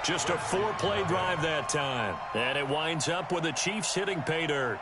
Just a 4-play drive that time. And it winds up with the Chiefs hitting pay dirt.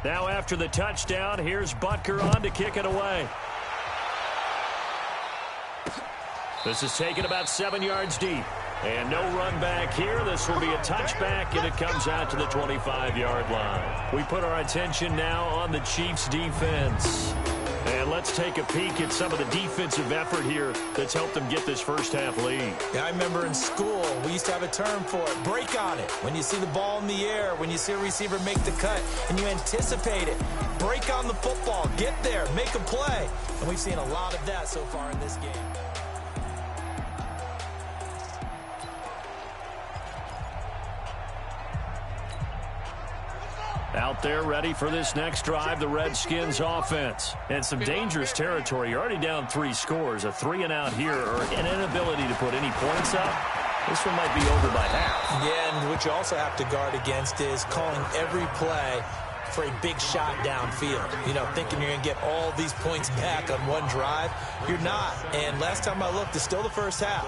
Now after the touchdown, here's Butker on to kick it away. This is taken about 7 yards deep. And no run back here. This will be a touchback, and it comes out to the 25-yard line. We put our attention now on the Chiefs' defense. And let's take a peek at some of the defensive effort here that's helped them get this first-half lead. Yeah, I remember in school, we used to have a term for it, break on it. When you see the ball in the air, when you see a receiver make the cut, and you anticipate it, break on the football, get there, make a play. And we've seen a lot of that so far in this game. Out there ready for this next drive, the Redskins offense. And some dangerous territory. You're already down 3 scores. A 3-and-out here or an inability to put any points up. This one might be over by half. Yeah, and what you also have to guard against is calling every play for a big shot downfield. You know, thinking you're going to get all these points back on one drive. You're not. And last time I looked, it's still the first half.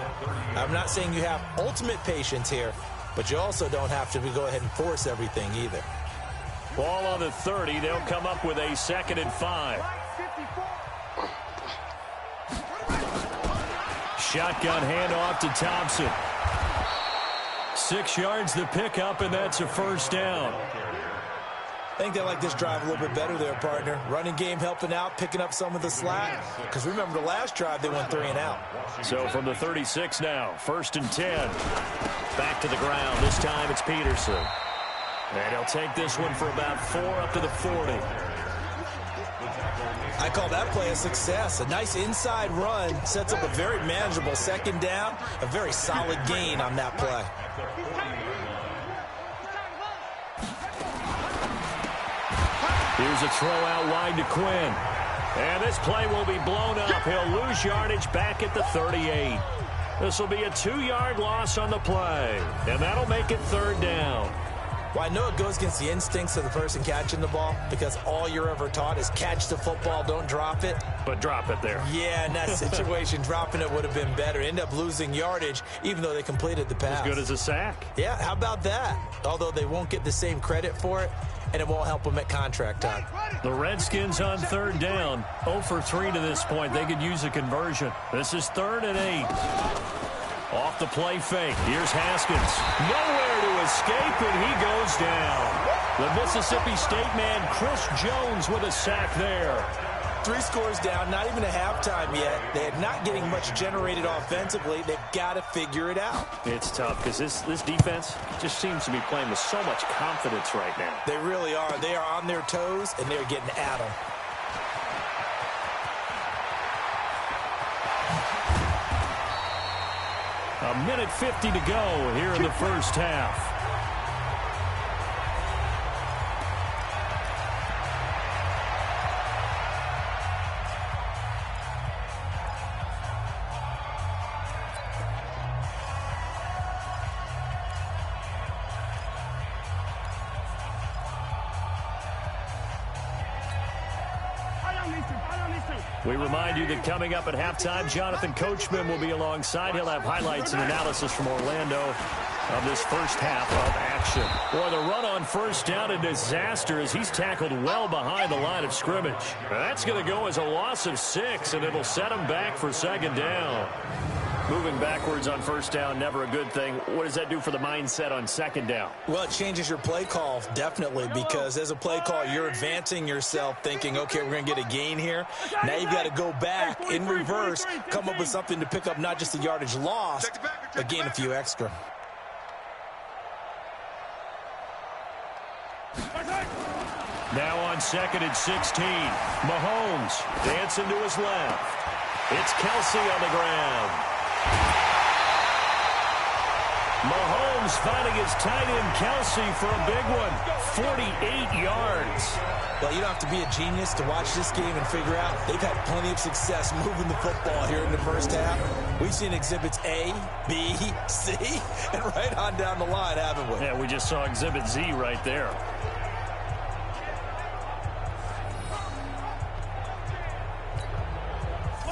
I'm not saying you have ultimate patience here, but you also don't have to go ahead and force everything either. Ball on the 30. They'll come up with a 2nd and 5. Shotgun handoff to Thompson. 6 yards the pickup, and that's a first down. I think they like this drive a little bit better there, partner. Running game helping out, picking up some of the slack. Because remember the last drive, they went 3-and-out. So from the 36 now, 1st and 10. Back to the ground. This time it's Peterson. And he'll take this one for about 4 up to the 40. I call that play a success. A nice inside run sets up a very manageable 2nd down. A very solid gain on that play. Here's a throw out wide to Quinn. And this play will be blown up. He'll lose yardage back at the 38. This will be a 2-yard loss on the play. And that'll make it 3rd down. Well, I know it goes against the instincts of the person catching the ball because all you're ever taught is catch the football, don't drop it. But drop it there. Yeah, in that situation, dropping it would have been better. End up losing yardage, even though they completed the pass. As good as a sack. Yeah, how about that? Although they won't get the same credit for it, and it won't help them at contract time. The Redskins on 3rd down. 0 for 3 to this point. They could use a conversion. This is 3rd and 8. Off the play fake. Here's Haskins. Nowhere to escape, and he goes down. The Mississippi State man, Chris Jones, with a sack there. 3 scores down, not even a halftime yet. They're not getting much generated offensively. They've got to figure it out. It's tough because this defense just seems to be playing with so much confidence right now. They really are. They are on their toes, and they're getting at them. A minute 50 to go here in the first half. We remind you that coming up at halftime, Jonathan Coachman will be alongside. He'll have highlights and analysis from Orlando of this first half of action. Boy, the run on 1st down, a disaster as he's tackled well behind the line of scrimmage. That's going to go as a loss of 6, and it'll set him back for 2nd down. Moving backwards on first down, never a good thing. What does that do for the mindset on second down? Well, it changes your play call, definitely, because as a play call, you're advancing yourself thinking, okay, we're going to get a gain here. Now you've got to go back in reverse, come up with something to pick up not just the yardage lost, but gain a few extra. Now on second and 16, Mahomes dancing to his left. It's Kelsey on the ground. Mahomes finding his tight end Kelsey for a big one, 48 yards. Well, you don't have to be a genius to watch this game and figure out they've had plenty of success moving the football here in the first half. We've seen exhibits A, B, C, and right on down the line, haven't we? Yeah, we just saw exhibit Z right there.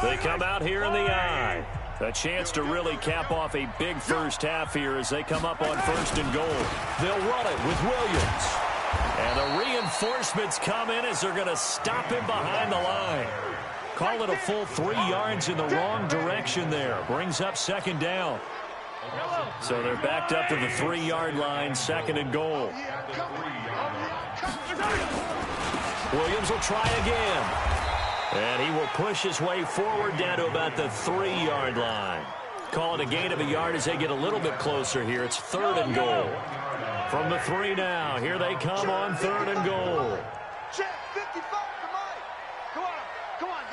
They come out here in the eye. A chance to really cap off a big first half here as they come up on first and goal. They'll run it with Williams. And the reinforcements come in as they're going to stop him behind the line. Call it a full 3 yards in the wrong direction there. Brings up second down. So they're backed up to the 3-yard line, second and goal. Williams will try again. And he will push his way forward down to about the 3-yard line. Call it a gain of a yard as they get a little bit closer here. It's third and goal. From the 3 now, here they come on third and goal. Check 55 to Mike. Come on,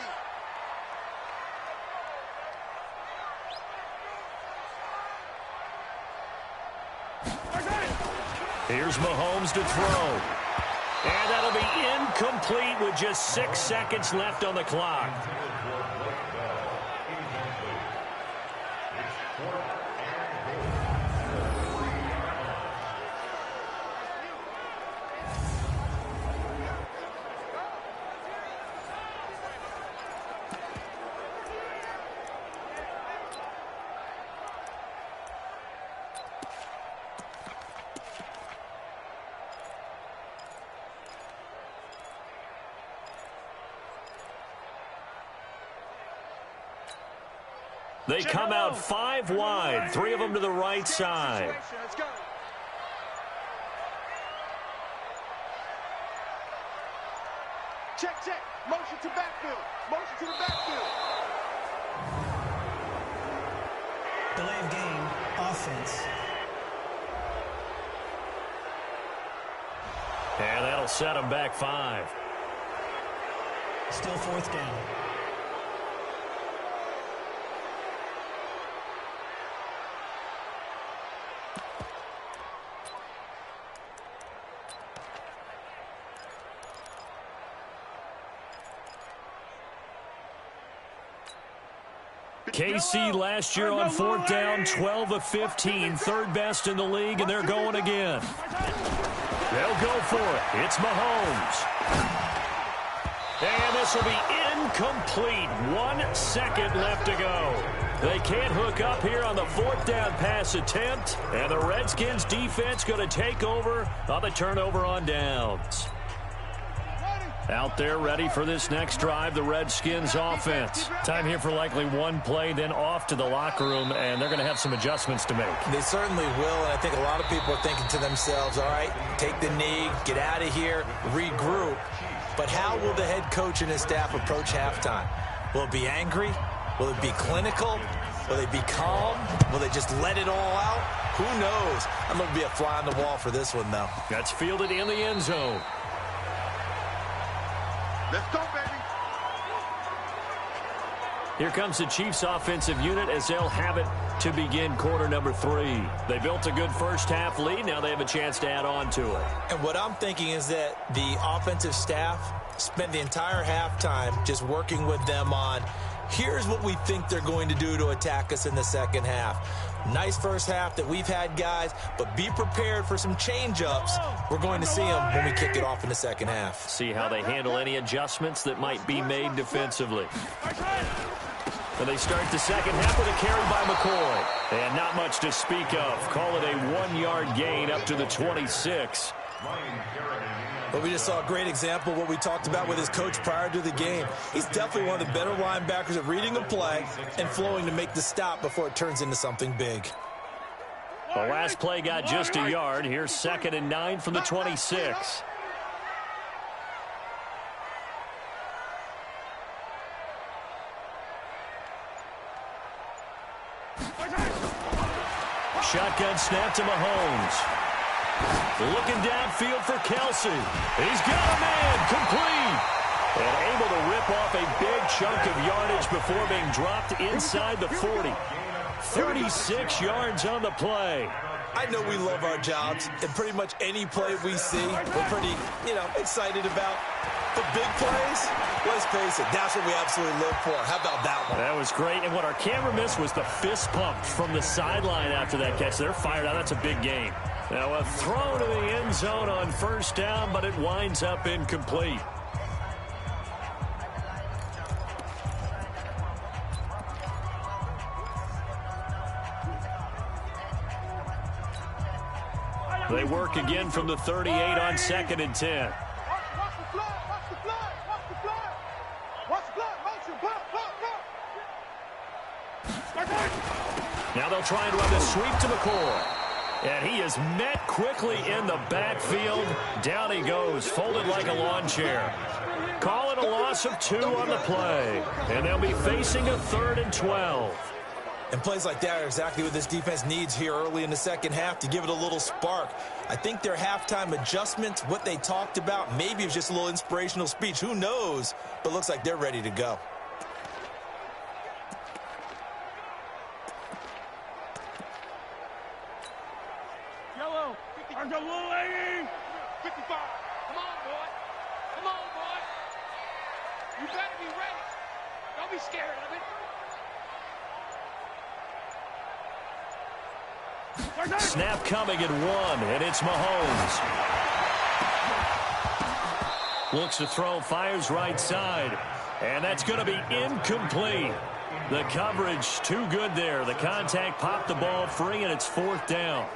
D. Here's Mahomes to throw. And that'll be incomplete with just 6 seconds left on the clock. They come out 5 wide, 3 of them to the right side. Let's go. Check. Motion to backfield. Motion to the backfield. Delay of game, offense. And that'll set them back 5. Still fourth down. KC last year on fourth down, 12 of 15, third best in the league, and they're going again. They'll go for it. It's Mahomes. And this will be incomplete. 1 second left to go. They can't hook up here on the fourth down pass attempt, and the Redskins defense going to take over on the turnover on downs. Out there ready for this next drive, the Redskins offense. Time here for likely 1 play, then off to the locker room, and they're going to have some adjustments to make. They certainly will, and I think a lot of people are thinking to themselves, all right, take the knee, get out of here, regroup. But how will the head coach and his staff approach halftime? Will it be angry? Will it be clinical? Will they be calm? Will they just let it all out? Who knows? I'm going to be a fly on the wall for this one, though. That's fielded in the end zone. Let's go, baby. Here comes the Chiefs offensive unit as they'll have it to begin quarter number 3. They built a good first half lead. Now they have a chance to add on to it. And what I'm thinking is that the offensive staff spent the entire halftime just working with them on, here's what we think they're going to do to attack us in the second half. Nice first half that we've had, guys, but be prepared for some change-ups. We're going to see them when we kick it off in the second half. See how they handle any adjustments that might be made defensively. And they start the second half with a carry by McCoy. And not much to speak of. Call it a 1-yard gain up to the 26. But we just saw a great example of what we talked about with his coach prior to the game. He's definitely one of the better linebackers at reading a play and flowing to make the stop before it turns into something big. The last play got just a yard. Here's 2nd and 9 from the 26. Shotgun snap to Mahomes. Looking downfield for Kelsey. He's got a man complete. And able to rip off a big chunk of yardage before being dropped inside the 40. 36 yards on the play. I know we love our jobs, and pretty much any play we see, we're pretty, excited about. The big plays, let's face it, that's what we absolutely live for. How about that one? That was great, and what our camera missed was the fist pump from the sideline after that catch. They're fired out. That's a big game. Now a throw to the end zone on 1st down, but it winds up incomplete. They work again from the 38 on 2nd and 10. Now they'll try and run the sweep to McCoy. And he is met quickly in the backfield. Down he goes, folded like a lawn chair. Call it a loss of 2 on the play. And they'll be facing a 3rd and 12. And plays like that are exactly what this defense needs here early in the second half to give it a little spark. I think their halftime adjustments, what they talked about, maybe it's just a little inspirational speech. Who knows? But looks like they're ready to go. Yellow, 50. I'm the little lady. 55. Come on, boy. Come on, boy. You better be ready. Don't be scared of it. Snap coming at 1, and it's Mahomes. Looks to throw, fires right side, and that's going to be incomplete. The coverage too good there. The contact popped the ball free, and it's 4th down.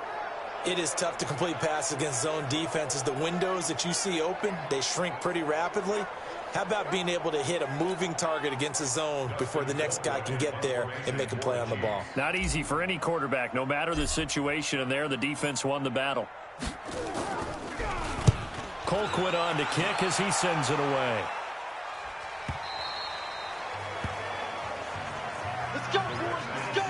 It is tough to complete passes against zone defenses. The windows that you see open, they shrink pretty rapidly. How about being able to hit a moving target against a zone before the next guy can get there and make a play on the ball? Not easy for any quarterback, no matter the situation, and there the defense won the battle. Colquitt on to kick as he sends it away. Let's go, boys. Let's go.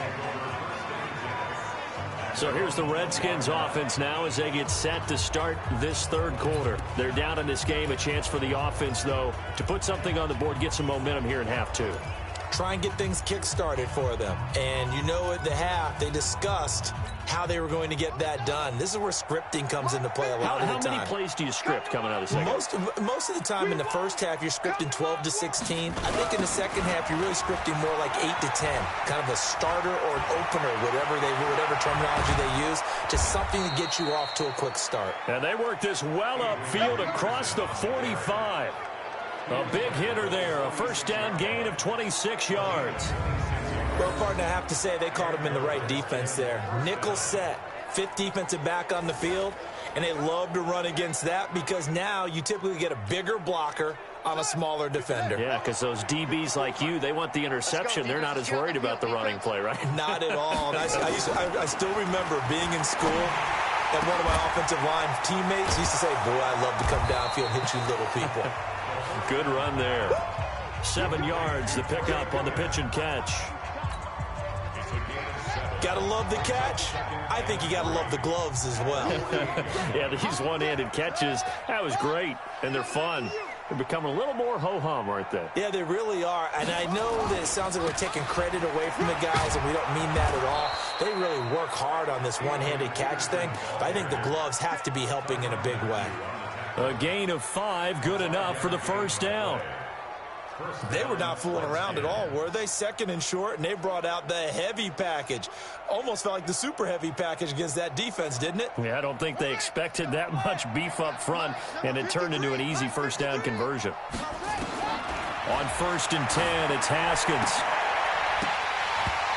So here's the Redskins offense now as they get set to start this 3rd quarter. They're down in this game. A chance for the offense, though, to put something on the board, get some momentum here in half 2. Try and get things kick-started for them. And at the half, they discussed how they were going to get that done. This is where scripting comes into play a lot of the time. How many plays do you script coming out of the second? Most of the time in the first half, you're scripting 12 to 16. I think in the second half, you're really scripting more like 8 to 10. Kind of a starter or an opener, whatever terminology they use, just something to get you off to a quick start. And they work this well upfield across the 45. A big hitter there, a 1st down gain of 26 yards. Well, partner, I have to say they caught him in the right defense there. Nickel set, 5th defensive back on the field, and they love to run against that because now you typically get a bigger blocker on a smaller defender. Yeah, because those DBs like you, they want the interception. They're not as worried about the running play, right? Not at all. And I still remember being in school, and one of my offensive line teammates used to say, boy, I love to come downfield and hit you little people. Good run there. 7 yards, the pickup on the pitch and catch. Gotta love the catch. I think you gotta love the gloves as well. Yeah, these one-handed catches, that was great, and they're fun. They're becoming a little more ho-hum, aren't they? Yeah, they really are. And I know that it sounds like we're taking credit away from the guys, and we don't mean that at all. They really work hard on this one-handed catch thing. But I think the gloves have to be helping in a big way. A gain of 5, good enough for the 1st down. They were not fooling around at all, were they? 2nd and short, and they brought out the heavy package. Almost felt like the super heavy package against that defense, didn't it? Yeah, I don't think they expected that much beef up front, and it turned into an easy 1st down conversion. On 1st and 10, it's Haskins.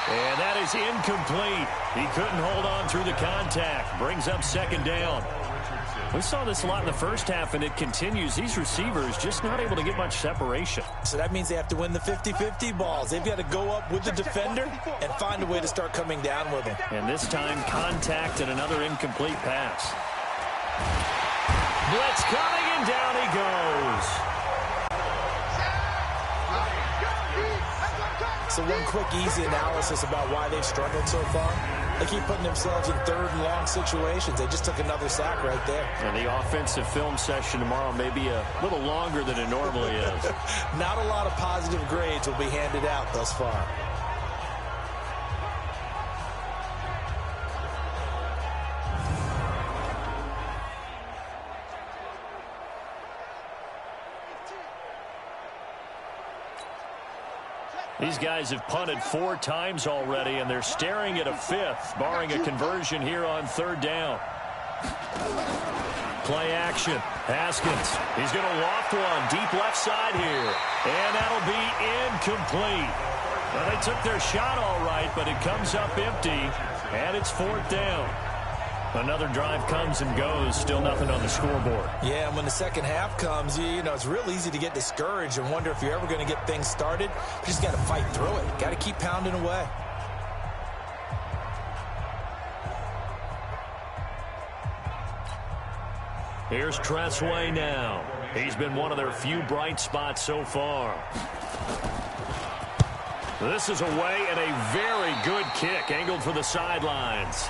And that is incomplete. He couldn't hold on through the contact. Brings up 2nd down. We saw this a lot in the first half, and it continues. These receivers just not able to get much separation. So that means they have to win the 50-50 balls. They've got to go up with the defender and find a way to start coming down with them. And this time, contact and another incomplete pass. Blitz coming, and down he goes. So one quick, easy analysis about why they've struggled so far. They keep putting themselves in third and long situations. They just took another sack right there. And the offensive film session tomorrow may be a little longer than it normally is. Not a lot of positive grades will be handed out thus far. These guys have punted 4 times already, and they're staring at a 5th, barring a conversion here on 3rd down. Play action. Haskins. He's going to loft one deep left side here. And that'll be incomplete. Well, they took their shot all right, but it comes up empty, and it's 4th down. Another drive comes and goes, still nothing on the scoreboard. Yeah, and when the second half comes, you know, it's real easy to get discouraged and wonder if you're ever going to get things started. You just got to fight through it. Got to keep pounding away. Here's TrexTrain now. He's been one of their few bright spots so far. This is away and a very good kick, angled for the sidelines.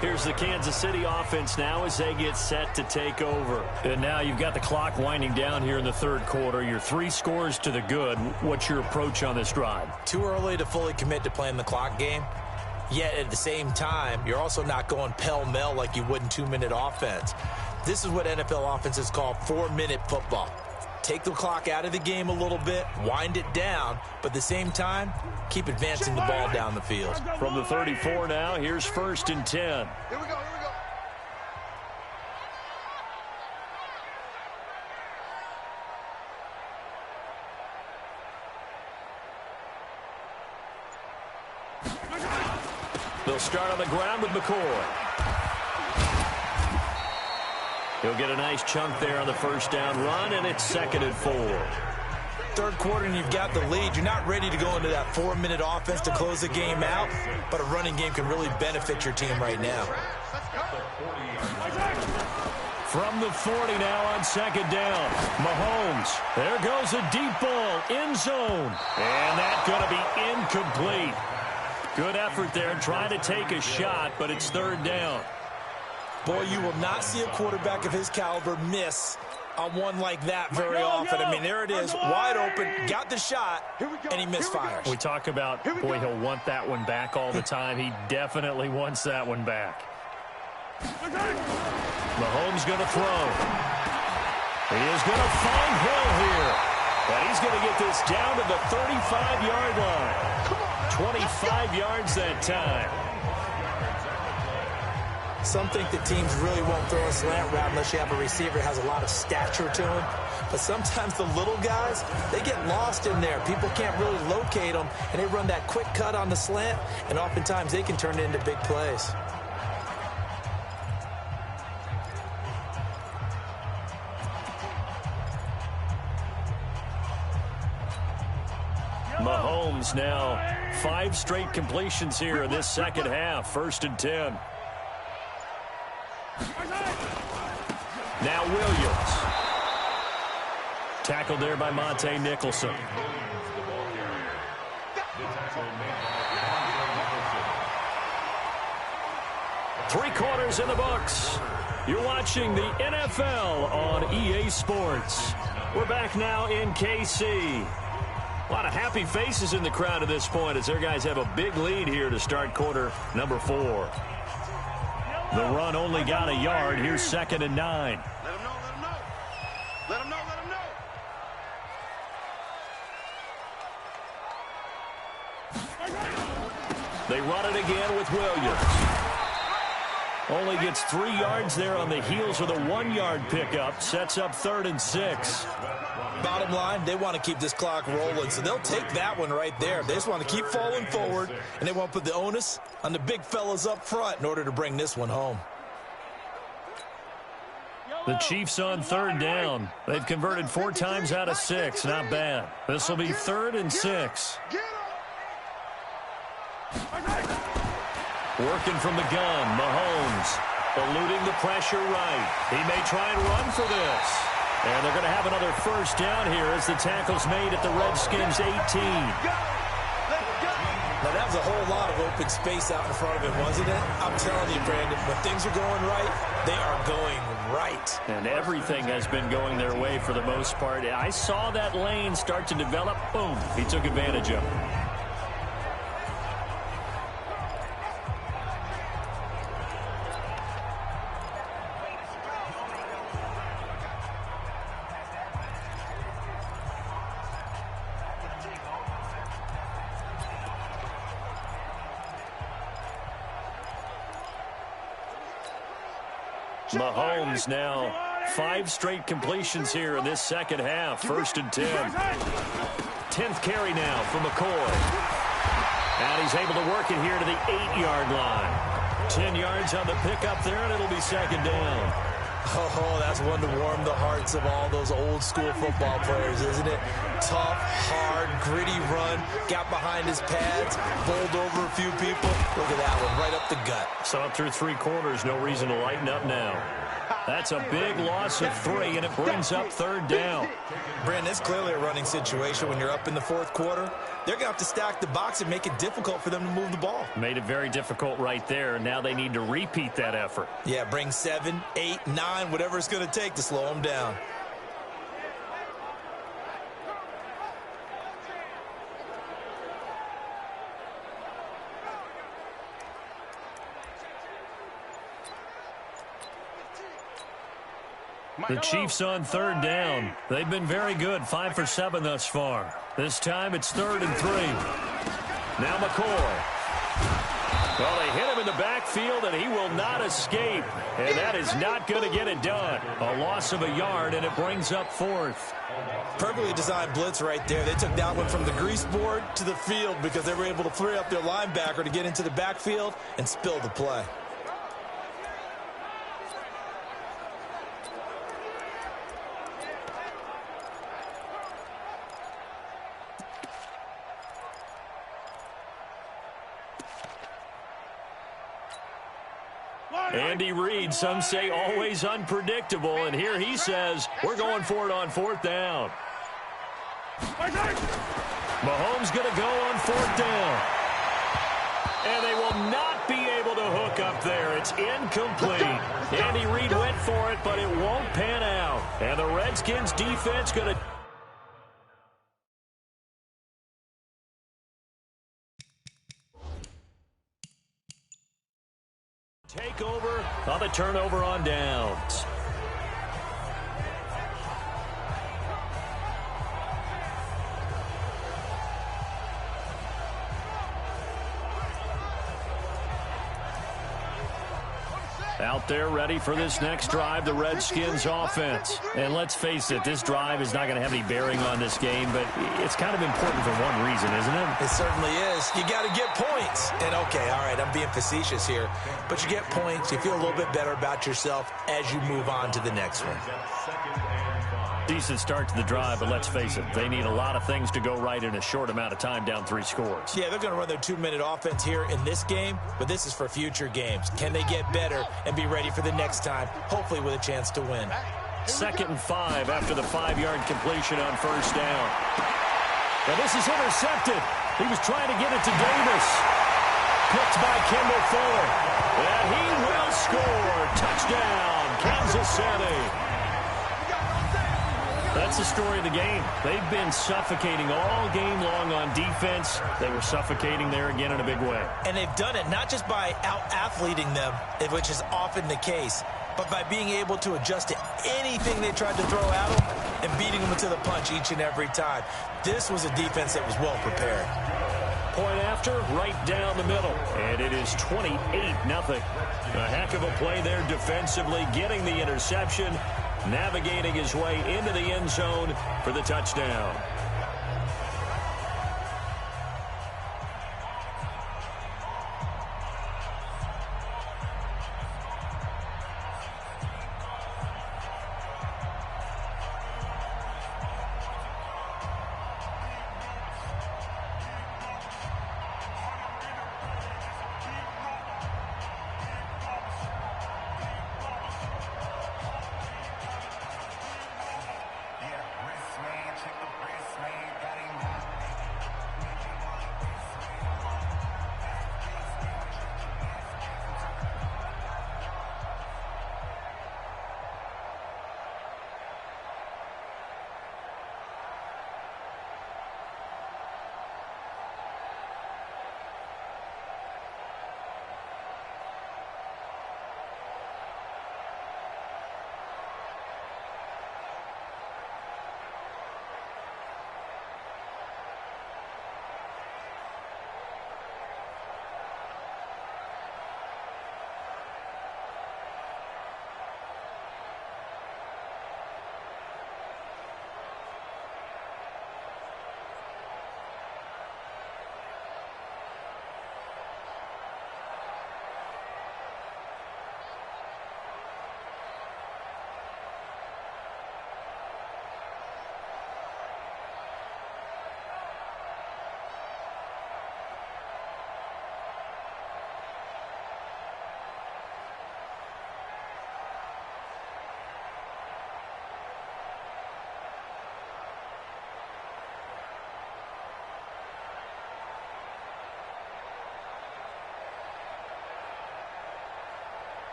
Here's the Kansas City offense now as they get set to take over. And now you've got the clock winding down here in the 3rd quarter. You're 3 scores to the good. What's your approach on this drive? Too early to fully commit to playing the clock game. Yet at the same time, you're also not going pell-mell like you would in 2-minute offense. This is what NFL offenses call 4-minute football. Take the clock out of the game a little bit, wind it down, but at the same time, keep advancing the ball down the field. From the 34 now, here's 1st and 10. Here we go, here we go. They'll start on the ground with McCoy. He'll get a nice chunk there on the 1st down run, and it's 2nd and 4. 3rd quarter and you've got the lead. You're not ready to go into that 4-minute offense to close the game out, but a running game can really benefit your team right now. From the 40 now on 2nd down. Mahomes. There goes a deep ball. End zone. And that's going to be incomplete. Good effort there trying to take a shot, but it's 3rd down. Boy, you will not see a quarterback of his caliber miss on one like that very often. I mean, there it is, wide open, got the shot, and he misfires. We talk about, boy, he'll want that one back all the time. He definitely wants that one back. Mahomes going to throw. He is going to find Hill here. And he's going to get this down to the 35-yard line. 25 yards that time. Some think that teams really won't throw a slant route unless you have a receiver that has a lot of stature to him. But sometimes the little guys, they get lost in there. People can't really locate them, and they run that quick cut on the slant, and oftentimes they can turn it into big plays. Mahomes now 5 straight completions here in this second half. 1st and 10. Now Williams. Tackled there by Monte Nicholson. Three quarters in the books. You're watching the NFL on EA Sports. We're back now in KC. A lot of happy faces in the crowd at this point as their guys have a big lead here to start quarter number 4. The run only got a yard. Here's 2nd and 9. Let him know, let him know. Let him know, let him know. They run it again with Williams. Only gets 3 yards there on the heels of the 1-yard pickup. Sets up 3rd and 6. Bottom line, they want to keep this clock rolling, so they'll take that one right there. They just want to keep falling forward, and they want to put the onus on the big fellas up front in order to bring this one home. The Chiefs on 3rd down. They've converted 4 times out of 6. Not bad. This will be 3rd and 6. Working from the gun, Mahomes. Eluding the pressure right. He may try and run for this. And they're going to have another first down here as the tackle's made at the Redskins' 18. Now, that was a whole lot of open space out in front of him, wasn't it? I'm telling you, Brandon, when things are going right, they are going right. And everything has been going their way for the most part. I saw that lane start to develop. Boom. He took advantage of it. Mahomes now 5 straight completions here in this second half. 1st and 10. 10th carry now for McCoy. And he's able to work it here to the 8-yard line. 10 yards on the pickup there, and it'll be 2nd down. Oh, that's one to warm the hearts of all those old-school football players, isn't it? Tough, hard, gritty run. Got behind his pads, bowled over a few people. Look at that one, right up the gut. So up through 3 quarters, no reason to lighten up now. That's a big loss of 3, and it brings up 3rd down. Brandon, it's clearly a running situation when you're up in the 4th quarter. They're going to have to stack the box and make it difficult for them to move the ball. Made it very difficult right there. Now they need to repeat that effort. Yeah, bring 7, 8, 9, whatever it's going to take to slow them down. The Chiefs on 3rd down. They've been very good, 5 for 7 thus far. This time it's 3rd and 3. Now McCoy. Well, they hit him in the backfield, and he will not escape. And that is not going to get it done. A loss of a yard, and it brings up 4th. Perfectly designed blitz right there. They took that one from the grease board to the field because they were able to free up their linebacker to get into the backfield and spill the play. Andy Reid, some say always unpredictable, and here he says we're going for it on 4th down. Mahomes going to go on 4th down. And they will not be able to hook up there. It's incomplete. Andy Reid went for it, but it won't pan out. And the Redskins defense going to take over on the turnover on downs. Out there ready for this next drive, the Redskins offense. And let's face it, this drive is not going to have any bearing on this game, but it's kind of important for one reason, isn't it? It certainly is. You got to get points. And, okay, all right, I'm being facetious here. But you get points, you feel a little bit better about yourself as you move on to the next one. Decent start to the drive, but let's face it, they need a lot of things to go right in a short amount of time, down 3 scores. Yeah, they're going to run their 2-minute offense here in this game, but this is for future games. Can they get better and be ready for the next time, hopefully with a chance to win? 2nd and 5 after the 5-yard completion on 1st down. Now this is intercepted. He was trying to get it to Davis. Picked by Kendall Fuller. And he will score. Touchdown, Kansas City. That's the story of the game. They've been suffocating all game long on defense. They were suffocating there again in a big way. And they've done it not just by out-athleting them, which is often the case, but by being able to adjust to anything they tried to throw at them and beating them to the punch each and every time. This was a defense that was well prepared. Point after, right down the middle. And it is 28-0. A heck of a play there defensively, getting the interception, navigating his way into the end zone for the touchdown.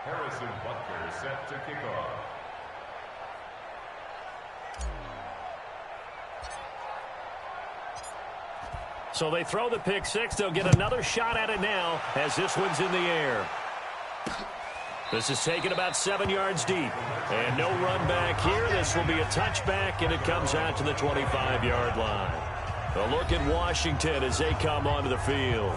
Harrison Butker set to kick off. So they throw the pick six. They'll get another shot at it now as this one's in the air. This is taken about 7 yards deep. And no run back here. This will be a touchback, and it comes out to the 25-yard line. A look at Washington as they come onto the field.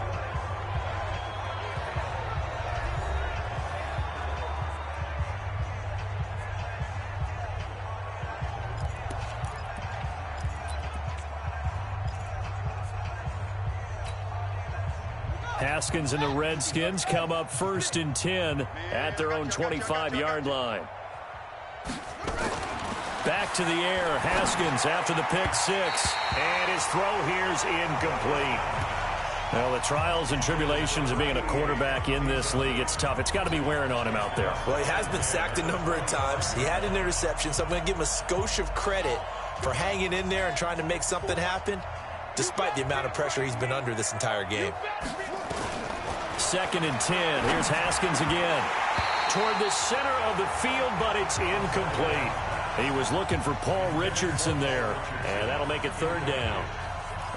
Haskins and the Redskins come up 1st and 10 at their own 25-yard line. Back to the air, Haskins after the pick six. And his throw here's incomplete. Well, the trials and tribulations of being a quarterback in this league, it's tough. It's got to be wearing on him out there. Well, he has been sacked a number of times. He had an interception, so I'm going to give him a skosh of credit for hanging in there and trying to make something happen, despite the amount of pressure he's been under this entire game. 2nd and 10. Here's Haskins again. Toward the center of the field, but it's incomplete. He was looking for Paul Richardson there, and that'll make it 3rd down.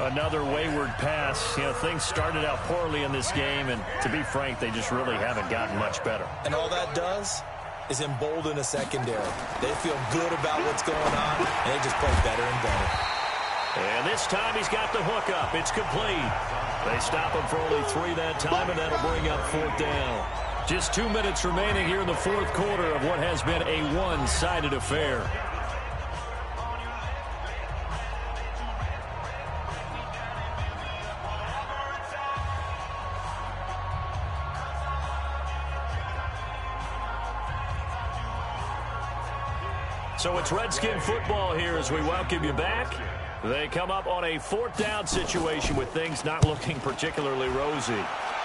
Another wayward pass. You know, things started out poorly in this game, and to be frank, they just really haven't gotten much better. And all that does is embolden a secondary. They feel good about what's going on, and they just play better and better. And this time he's got the hook up. It's complete. They stop him for only 3 that time, and that'll bring up 4th down. Just 2 minutes remaining here in the 4th quarter of what has been a one-sided affair. So it's Redskin football here as we welcome you back. They come up on a 4th down situation with things not looking particularly rosy.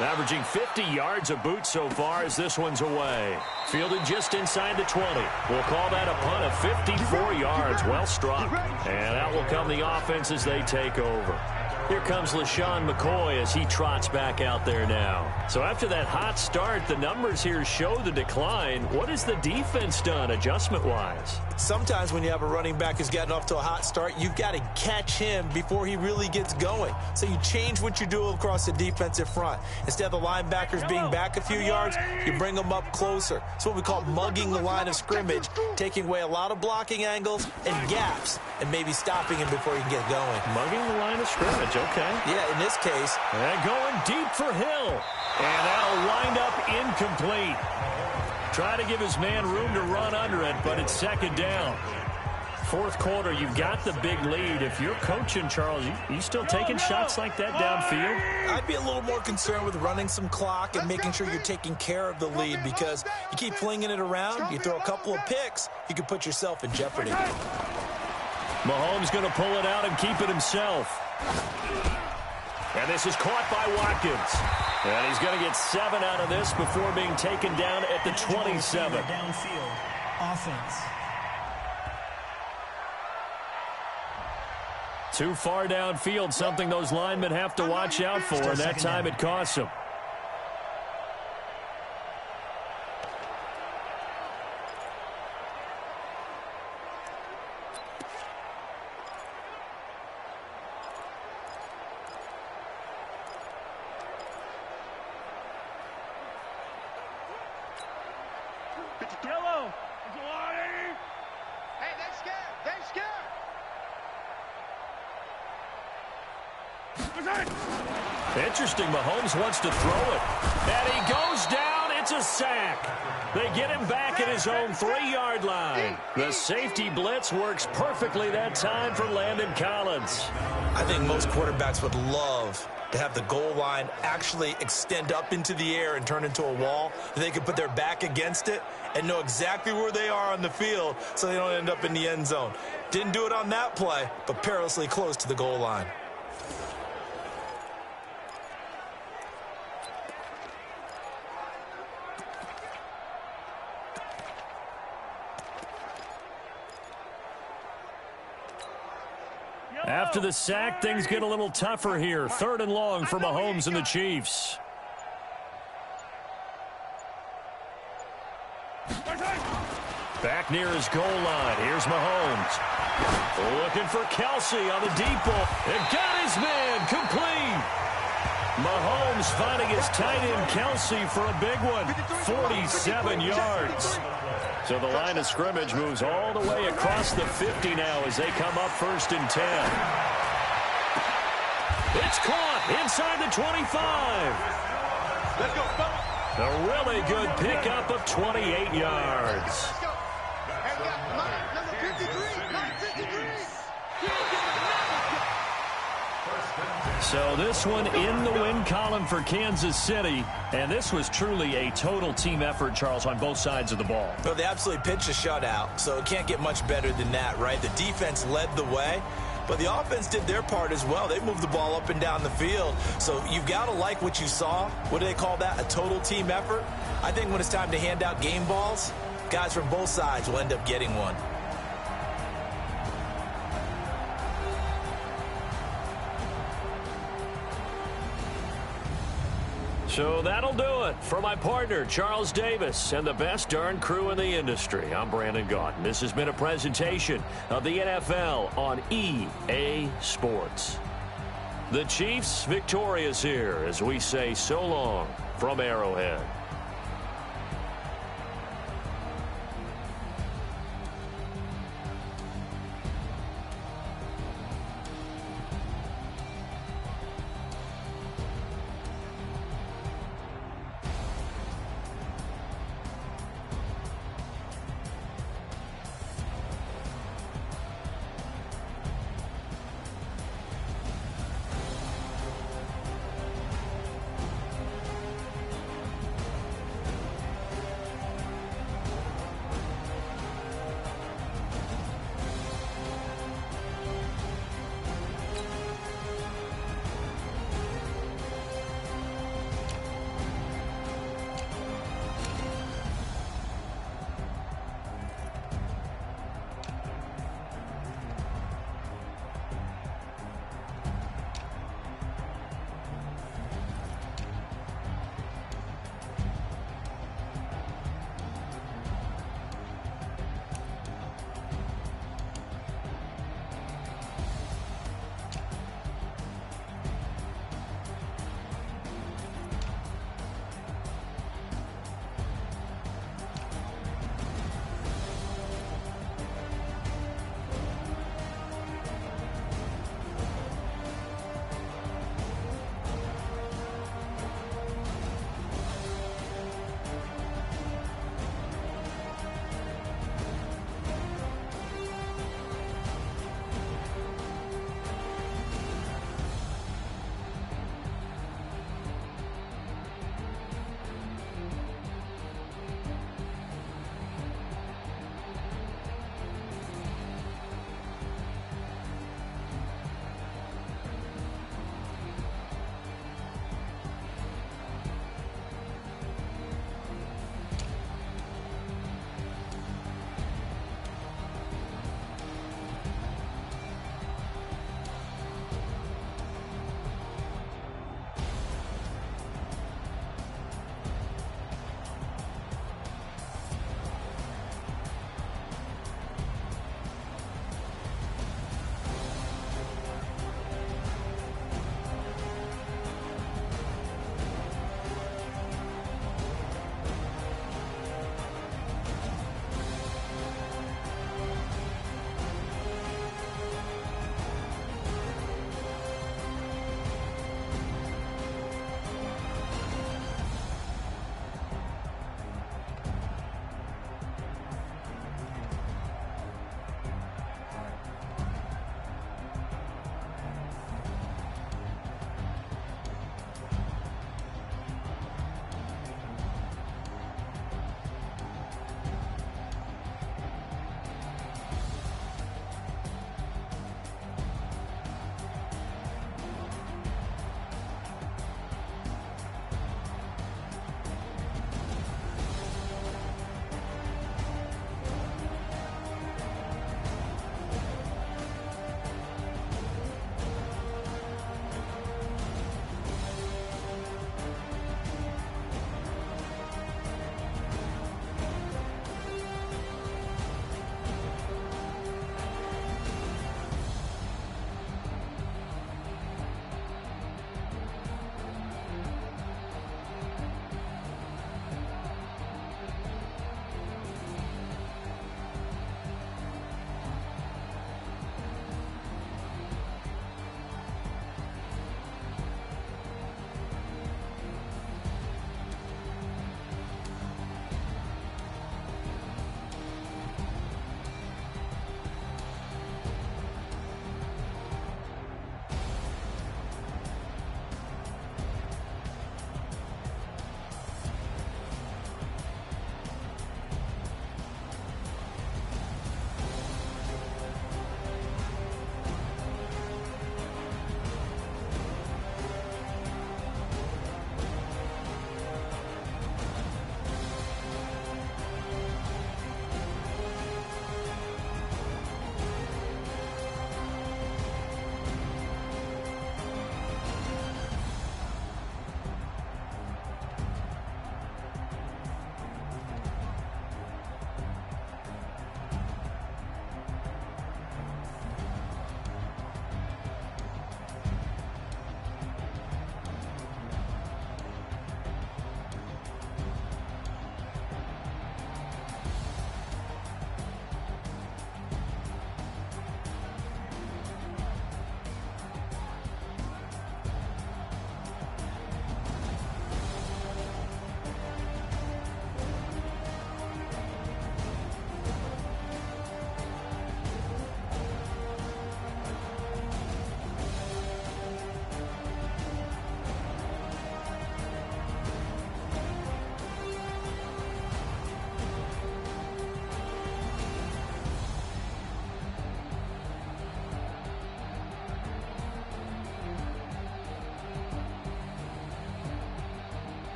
Averaging 50 yards a boot so far as this one's away. Fielded just inside the 20. We'll call that a punt of 54 yards. Well struck. And out will come the offense as they take over. Here comes LaShawn McCoy as he trots back out there now. So after that hot start, the numbers here show the decline. What has the defense done adjustment-wise? Sometimes when you have a running back who's gotten off to a hot start, you've got to catch him before he really gets going. So you change what you do across the defensive front. Instead of the linebackers being back a few yards, you bring them up closer. It's what we call mugging the line of scrimmage, taking away a lot of blocking angles and gaps, and maybe stopping him before he can get going. Mugging the line of scrimmage, okay. Yeah, in this case. And going deep for Hill. And that'll wind up incomplete. Try to give his man room to run under it, but it's 2nd down. 4th quarter, you've got the big lead. If you're coaching, Charles, you still taking shots like that downfield? I'd be a little more concerned with running some clock and making sure you're taking care of the lead, because you keep flinging it around, you throw a couple of picks, you can put yourself in jeopardy. Mahomes going to pull it out and keep it himself. And this is caught by Watkins. And he's going to get 7 out of this before being taken down at the 27. Downfield offense. Too far downfield, something those linemen have to watch out for, and that time it costs them. Yellow. Hey, they scared. They scared. Interesting. Mahomes wants to throw it. And he goes down. It's a sack. They get him back at his own 3-yard line. The safety blitz works perfectly that time for Landon Collins. I think most quarterbacks would love to have the goal line actually extend up into the air and turn into a wall. They can put their back against it and know exactly where they are on the field so they don't end up in the end zone. Didn't do it on that play, but perilously close to the goal line. After the sack, things get a little tougher here. 3rd and long for Mahomes and the Chiefs. Back near his goal line. Here's Mahomes. Looking for Kelsey on the deep ball. And got his man complete. Mahomes finding his tight end Kelsey for a big one. 47 yards. So the line of scrimmage moves all the way across the 50 now as they come up 1st and 10. It's caught inside the 25. Let's go. A really good pickup of 28 yards. Number 53. Number 53. So this one in the win column for Kansas City. And this was truly a total team effort, Charles, on both sides of the ball. Well, they absolutely pitched a shutout, so it can't get much better than that, right? The defense led the way, but the offense did their part as well. They moved the ball up and down the field. So you've got to like what you saw. What do they call that? A total team effort? I think when it's time to hand out game balls, guys from both sides will end up getting one. So that'll do it for my partner, Charles Davis, and the best darn crew in the industry. I'm Brandon Gaudin. This has been a presentation of the NFL on EA Sports. The Chiefs victorious here as we say so long from Arrowhead.